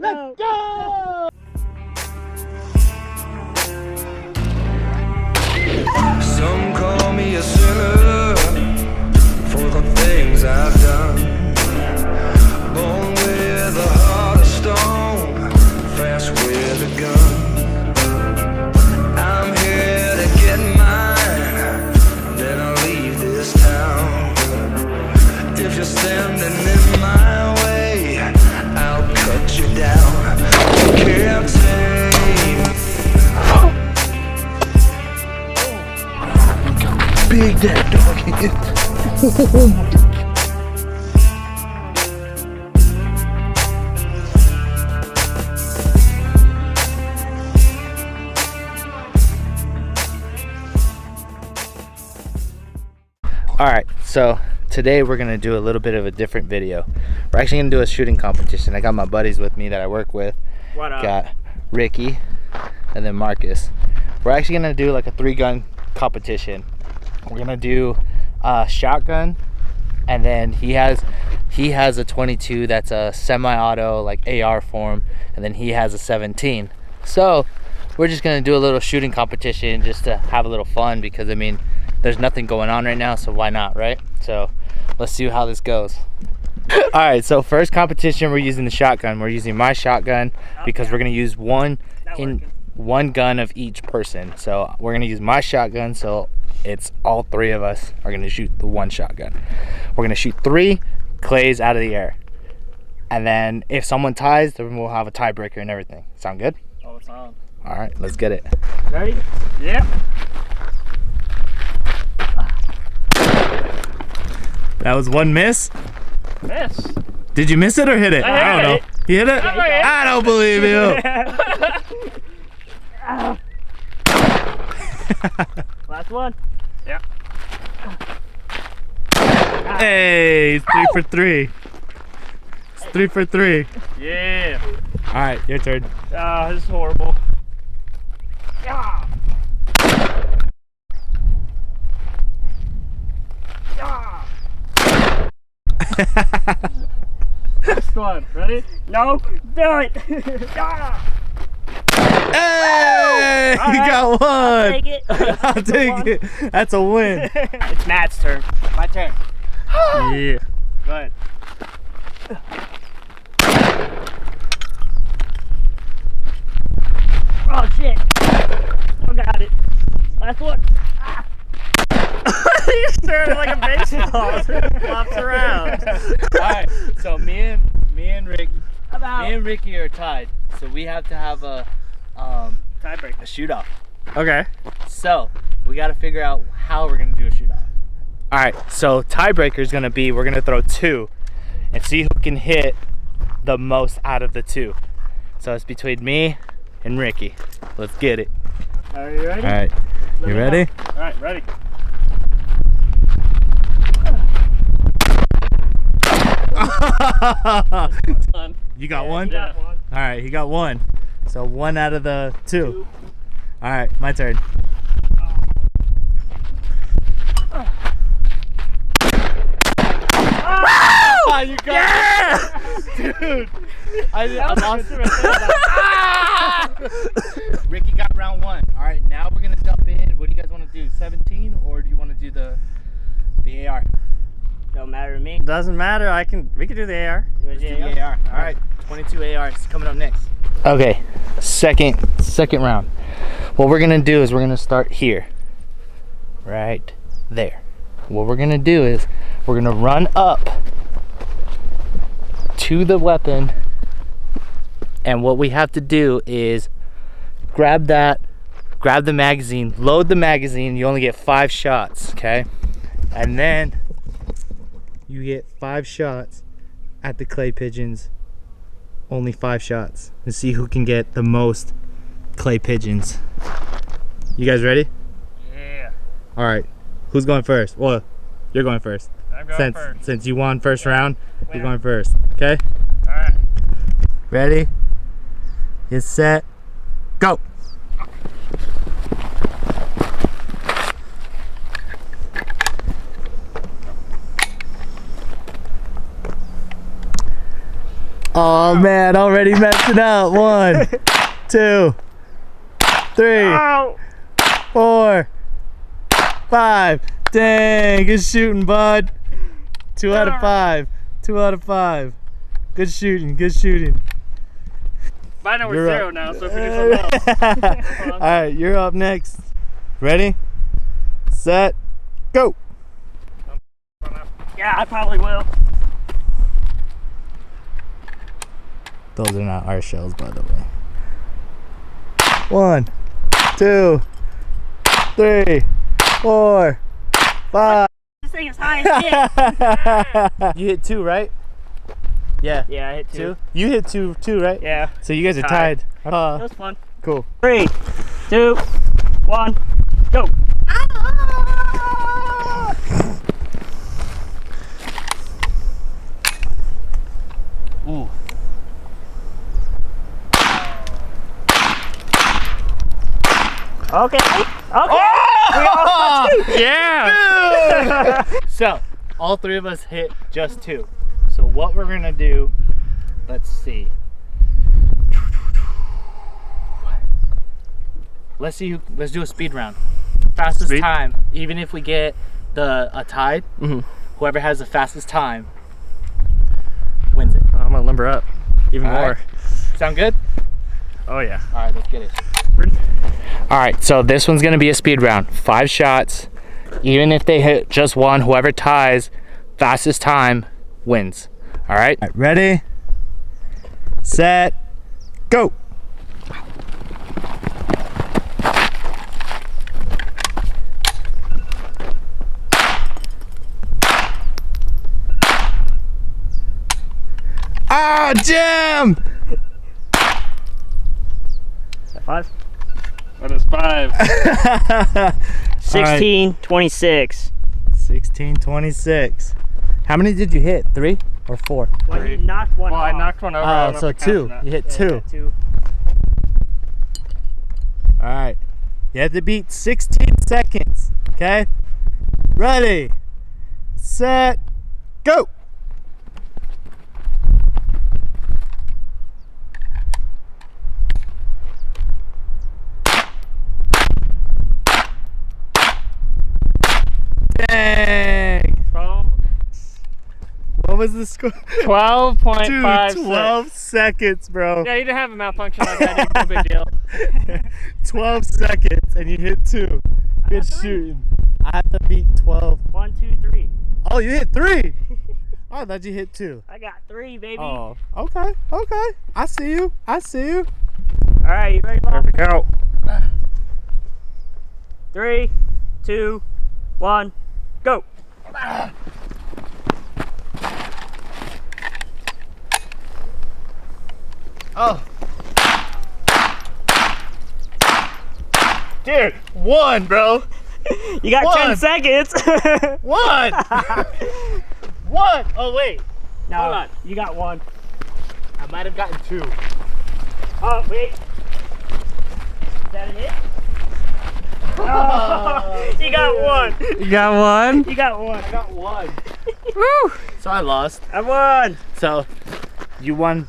Let's go! Some call me a sinner for the things I've done. Born with a heart of stone, fast with a gun. I'm here to get mine, then I'll leave this town. If you're standing in my way, I'll cut you down. You can't take Big dead dog hit. Oh my. Alright, so today we're gonna do a little bit of a different video. We're actually gonna do a shooting competition. I got my buddies with me that I work with. What up? Got Ricky and then Marcus. We're actually gonna do like a 3-gun competition. We're gonna do a shotgun, and then he has a 22 that's a semi-auto like AR form, and then he has a 17. So we're just gonna do a little shooting competition just to have a little fun, because I mean there's nothing going on right now, so why not, right? So let's see how this goes. All right, so first competition, we're using the shotgun. We're using my shotgun because we're gonna use one gun of each person. So we're gonna use my shotgun, so it's all 3 of us are gonna shoot the one shotgun. We're gonna shoot 3 clays out of the air, and then if someone ties, then we'll have a tiebreaker and everything. Sound good? Oh, it's on. All right, let's get it. Ready? Yep. That was 1 miss. Miss. Did you miss it or hit it? I don't know. it. You hit it? I don't believe you. Last one. Yeah. Hey, it's 3 for 3. It's 3 for 3. Yeah. All right, your turn. This is horrible. Yeah. Yeah. Next one. Ready? No. Do it. Yeah. Hey, you got one. I'll take it. I'll take it. That's a win. It's Matt's turn. My turn. Yeah. Go ahead. Oh shit. I got it. Last one. Ah. You stirred it like a baseball. It flops around. Alright, so me and Ricky are tied. So we have to have a Tiebreaker. shoot-off. Okay. So we gotta figure out how we're gonna do a shoot-off. Alright, so tiebreaker is gonna be, we're gonna throw 2 and see who can hit the most out of the 2. So it's between me and Ricky. Let's get it. Are you ready? Alright, you ready? Alright, ready. You got one? Yeah. Alright, he got 1. So 1 out of the 2. Alright, my turn. Oh, you got it! Dude! I lost it. Ricky got round 1. Alright, now we're gonna jump in. What do you guys want to do? 17, or do you want to do the AR? Don't matter to me. Doesn't matter. We can do the AR. Let's do the AR. Alright, 22 ARs coming up next. Okay, second round. What we're gonna do is we're gonna start here. Right there. What we're gonna do is we're gonna run up to the weapon, and what we have to do is grab the magazine, load the magazine. You only get 5 shots, okay? And then you get 5 shots at the clay pigeons. Only 5 shots, and see who can get the most clay pigeons. You guys ready? Yeah. All right, who's going first? Well, you're going first. I'm going first. Since you won first round, Winner. you're going first. Okay. Alright. Ready? Get set. Go. Oh man, already messing up. 1, 2, 3, Oh! 4, 5. Dang, good shooting, bud. 2 out of 5. 2 out of 5. Good shooting, good shooting. Mine are You're 0 up. now, so if we do something else. Alright, you're up next. Ready? Set, go. Yeah, I probably will. Those are not our shells, by the way. 1, 2, 3, 4, 5. This thing is high as shit. You hit 2, right? Yeah. Yeah, I hit 2. You hit 2 too, right? Yeah, So you guys are Tied. tied. it was fun. Cool. 3, 2, 1, go. Ooh. Okay. Okay. Yeah! So, all 3 of us hit just 2. So what we're gonna do, let's see. Let's do a speed round. Fastest Speed? time, even if we get a tie, whoever has the fastest time wins it. I'm gonna limber up even All more. right. Sound good? Oh yeah. All right, let's get it. All right, so this one's gonna be a speed round. 5 shots. Even if they hit just one, whoever ties fastest time wins. All right. Ready? Set. Go. Ah, Jim! 5. That is 5. 16, 26. 16, 26. How many did you hit? 3 or 4? Well, you knocked one Well, I off. knocked one over. I Oh, don't know so if it counts or 2. not. You hit Yeah, 2. you got 2. All right. You have to beat 16 seconds. Okay. Ready. Set. Go. Dang. 12. What was the score? 12.56. Dude, 12 seconds, bro. Yeah, you didn't have a malfunction like that. No big deal. 12 seconds and you hit 2. Good got 3. shooting. I have to beat 12. 1, 2, 3. Oh, you hit 3. I thought you hit 2. I got 3, baby. Oh, okay, okay. I see you. I see you. All right, you ready, There Bob? we go. 3, 2, 1, go. Oh. Dude, 1, bro. You got 10 1. seconds. 1. 1. Oh, wait. No, Hold on. you got 1. I might have gotten 2. Oh, wait. Is that a hit? Oh, you got 1. You got 1? You got 1. I got 1. Woo! So I lost. I won. So you won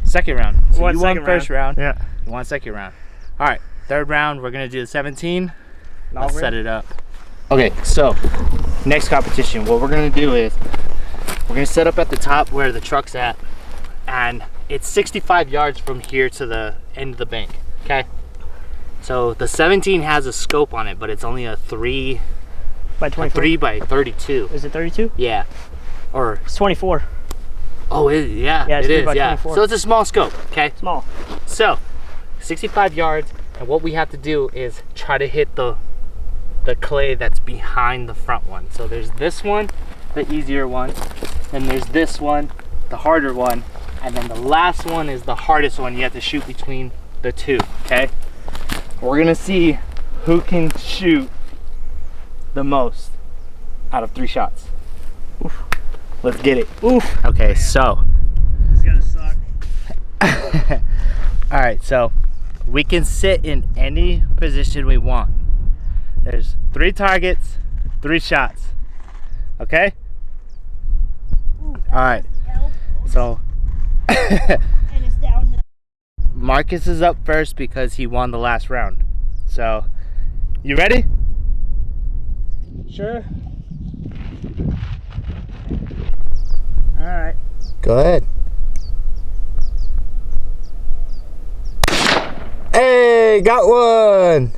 second round. So Won you won second first round. Yeah. You won second round. All right, third round, we're gonna do the 17. Let's set it up. Okay, so next competition, what we're gonna do is we're gonna set up at the top where the truck's at, and it's 65 yards from here to the end of the bank. Okay. So the 17 has a scope on it, but it's only a 3 By 24. 3 by 32. Is it 32? Yeah. Or It's 24. oh, yeah, Yeah, it's it 3 is. by Yeah. 24. So it's a small scope. Okay. Small. So 65 yards, and what we have to do is try to hit the clay that's behind the front one. So there's this one, the easier one, and there's this one, the harder one, and then the last one is the hardest one. You have to shoot between the two. Okay. We're gonna see who can shoot the most out of 3 shots. Oof. Let's get it. Oof. Okay, so It's gonna suck. all right, so we can sit in any position we want. There's 3 targets, 3 shots. Okay? All right. So And it's downhill. Marcus is up first because he won the last round. So, you ready? Sure. Alright. Go ahead. Hey, got one.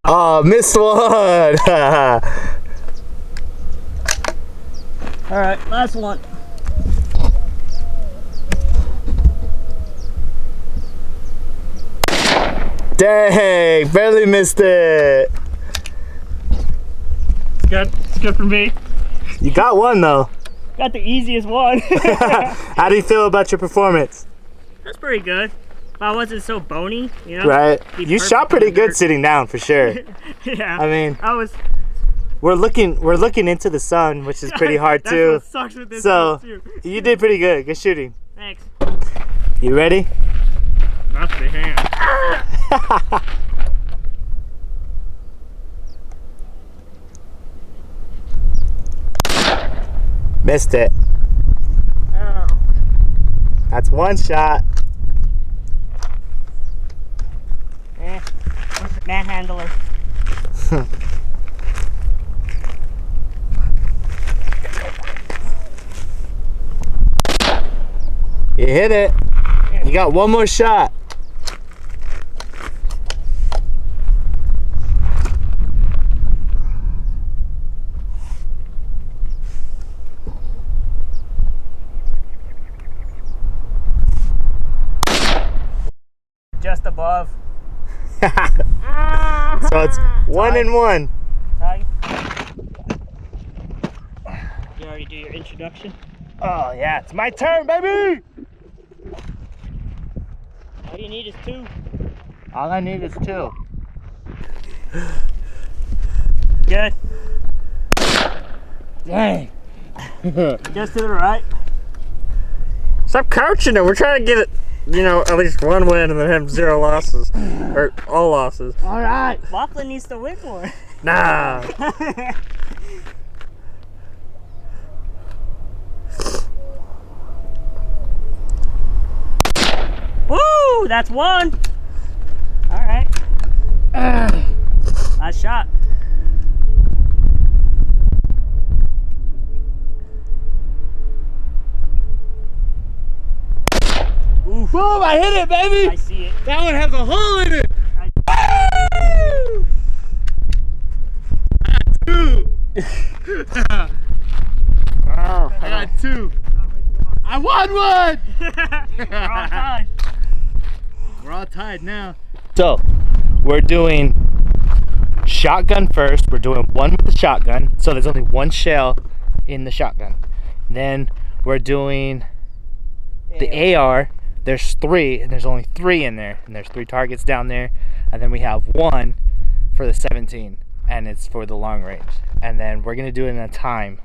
Oh, missed one. Alright, last one. Dang, barely missed it. It's good. It's good for me. You got one though. Got the easiest one. How do you feel about your performance? That's pretty good. If I wasn't so bony, you know? Right? Be You perfect shot pretty on the good dirt. sitting down for sure. Yeah. I mean, I was. we're looking into the sun, which is pretty hard That's too. what sucks with this So, one, too. you did pretty good. Good shooting. Thanks. You ready? That's the hand. Missed it. Oh. That's one shot. Manhandler. You hit it. You got one more shot. Just above. So it's 1-1. Ty. You already do your introduction? Oh yeah, it's my turn, baby. All you need is 2. All I need is 2. Good. Dang. Just to the right. Stop coaching it. We're trying to get it, you know, at least one win and then have 0 losses. Or all losses. All right. Laughlin needs to win more. Nah. Woo! That's 1. All right. Nice shot. Oof. Boom! I hit it, baby. I see it. That one has a hole in it. Woo! I got 2. I won one. We're all tied. We're all tied now. So, we're doing shotgun first. We're doing 1 with the shotgun. So there's only 1 shell in the shotgun. Then we're doing the AR. There's 3, and there's only 3 in there. And there's 3 targets down there. And then we have 1 for the 17, and it's for the long range. And then we're gonna do it in a time.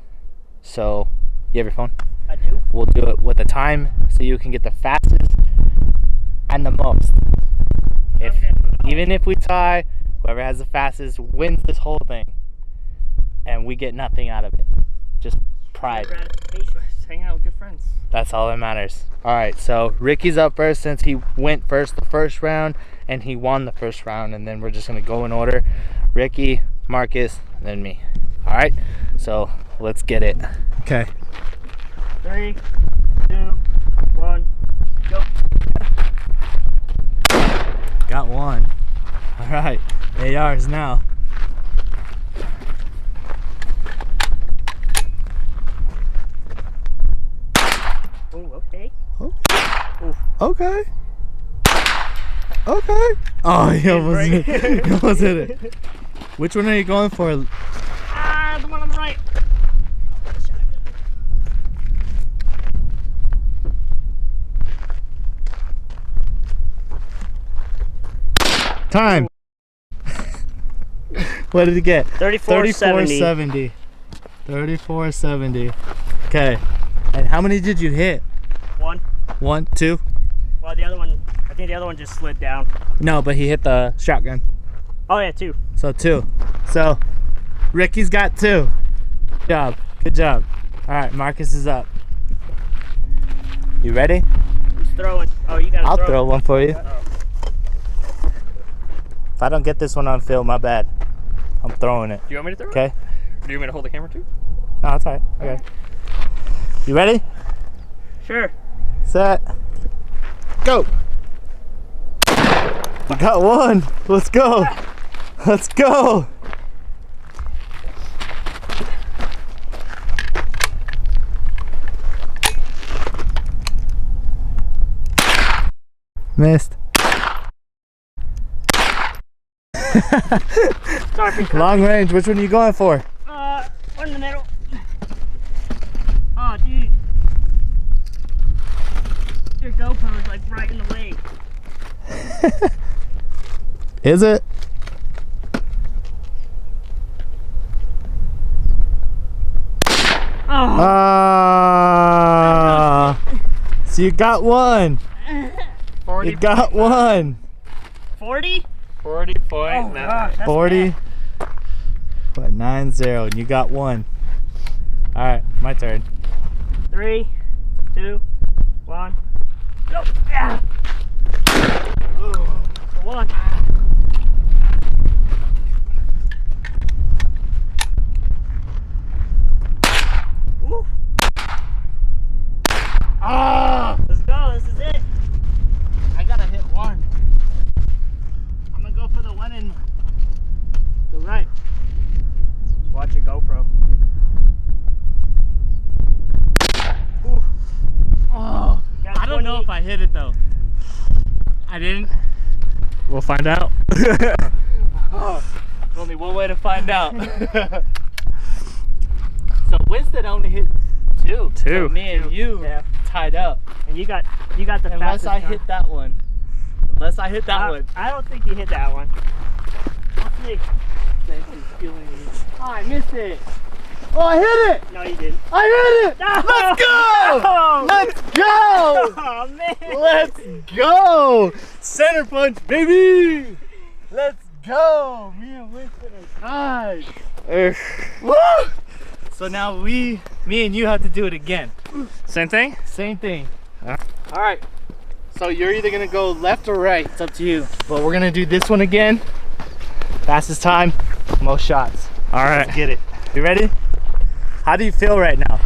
So, you have your phone? I do. We'll do it with a time so you can get the fastest and the most. Even if we tie, whoever has the fastest wins this whole thing, and we get nothing out of it. Just pride. Gratification. Just hanging out with good friends. That's all that matters. All right, so Ricky's up first since he went first the first round and he won the first round, and then we're just gonna go in order. Ricky, Marcus, then me. All right, so let's get it. Okay. 3, 2, 1, go. Got one. All right, ARs now. Oh, okay. Okay. Okay. Oh, he almost hit it. He almost hit it. Which one are you going for? Ah, the one on the right. Time. What did he get? 34.70. 34.70. Okay. And how many did you hit? 1. 1, 2? Well, the other one, I think the other one just slid down. No, but he hit the shotgun. Oh, yeah, 2. So 2. So Ricky's got 2. Good job. Good job. All right, Marcus is up. You ready? Who's throwing? Oh, you gotta I'll throw. throw one for you. Oh. If I don't get this one on film, my bad. I'm throwing it. Do you want me to throw it? Okay? Or do you want me to hold the camera too? No, it's all right. Okay. You ready? Sure. Set. Go. You got one. Let's go. Let's go. Missed. Sorry for Long range. Which one are you going for? one in the middle. Oh, dude. Your GoPro is like right in the way. Is it? Oh. Ah. So you got one. 40. You got one. 40? 40 point. Oh, gosh. That's 40. bad. What? 9-0. And you got one. All right, my turn. 3, 2, 1. Go. Yeah. One. Woo. Ah! Let's go. This is it. I gotta hit one. I'm gonna go for the one in the right. Just watch your GoPro. Oh, Got I don't know 28. if I hit it though. I didn't. We'll find out. Oh, there's only one way to find out. So Winston only hit two. Two. So me and you Yeah. tied up. And you got the Unless fastest I time. hit that one. Unless I hit that one. I don't think you hit that one. Let's see. Oh, I missed it. Oh, I hit it! No, you didn't. I hit it! No! Let's go! No! Let's go! Oh, man. Let's go! Center punch, baby! Let's go! Me and Winston are tied. Woo! So now me and you have to do it again. Same thing? Same thing. All right. So you're either gonna go left or right. It's up to you. But we're gonna do this one again. Fastest time, most shots. All right. Let's get it. You ready? How do you feel right now?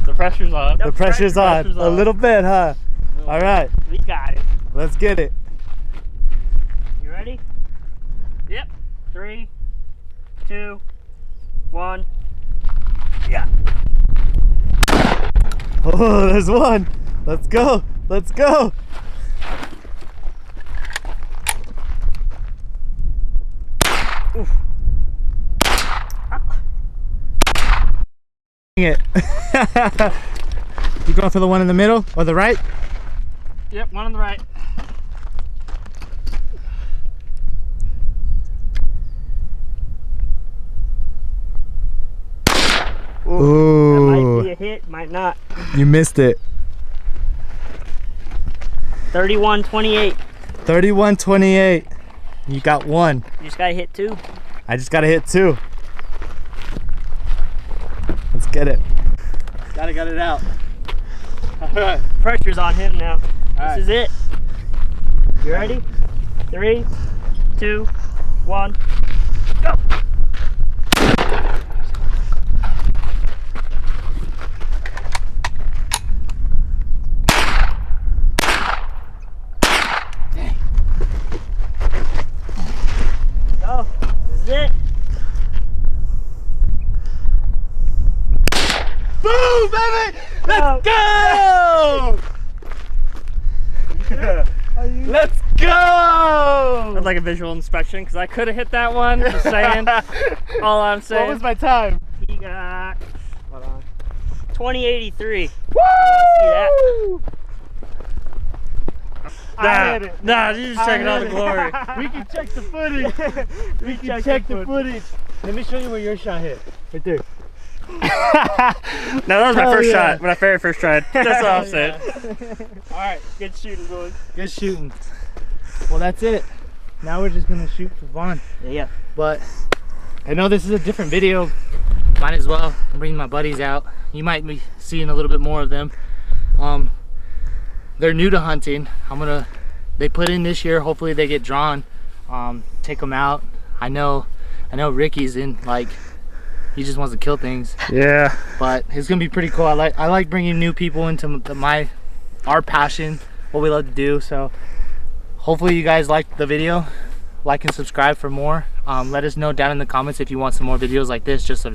The pressure's on. The pressure's on. pressure's A on. little bit, huh? All right. We got it. Let's get it. You ready? Yep. 3, 2, 1. Yeah. Oh, there's one. Let's go. Let's go. Oof. Dang it. You going for the one in the middle or the right? Yep, one on the right. That Ooh, might be a hit, might not. you missed it. 31-28. 31-28. You got one. You just gotta hit 2. I just gotta hit 2. Let's get it. Gotta get it out. Alright. Pressure's on him now. Alright. This is it. You ready? 3, 2, 1. Go! Go. This is it. Boom, baby! Let's Go. go! Let's go! I'd like a visual inspection because I could have hit that one. Just saying. All I'm saying. What was my time? He got Hold on. 2083. Woo! See that? I hit it. Nah, you're just checking all the hit it. glory. We can check the footage. We can check the footage. Let me show you where your shot hit. Right there. No, that was my Hell first yeah. shot. When I very first tried. That's all I'm saying. All right, good shooting, boys. Good shooting. Well, that's it. Now we're just gonna shoot for fun. Yeah. But I know this is a different video might as well bring my buddies out. You might be seeing a little bit more of them. They're new to hunting. They put in this year, hopefully they get drawn. Take them out. I know Ricky's in, like, he just wants to kill things. Yeah. But it's gonna be pretty cool. I like bringing new people into our passion, what we love to do. So hopefully you guys liked the video. Like and subscribe for more. Let us know down in the comments if you want some more videos like this, just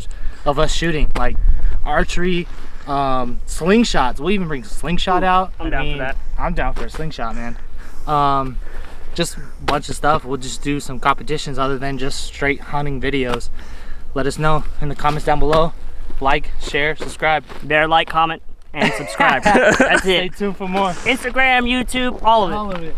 of us shooting, like archery, slingshots. We'll even bring slingshot out. I'm down for that. I'm down for a slingshot, man. Just a bunch of stuff. We'll just do some competitions other than just straight hunting videos. Let us know in the comments down below. Like, share, subscribe. There, like, comment, and subscribe. That's Stay it. tuned for more. Instagram, YouTube, all of it. All of it.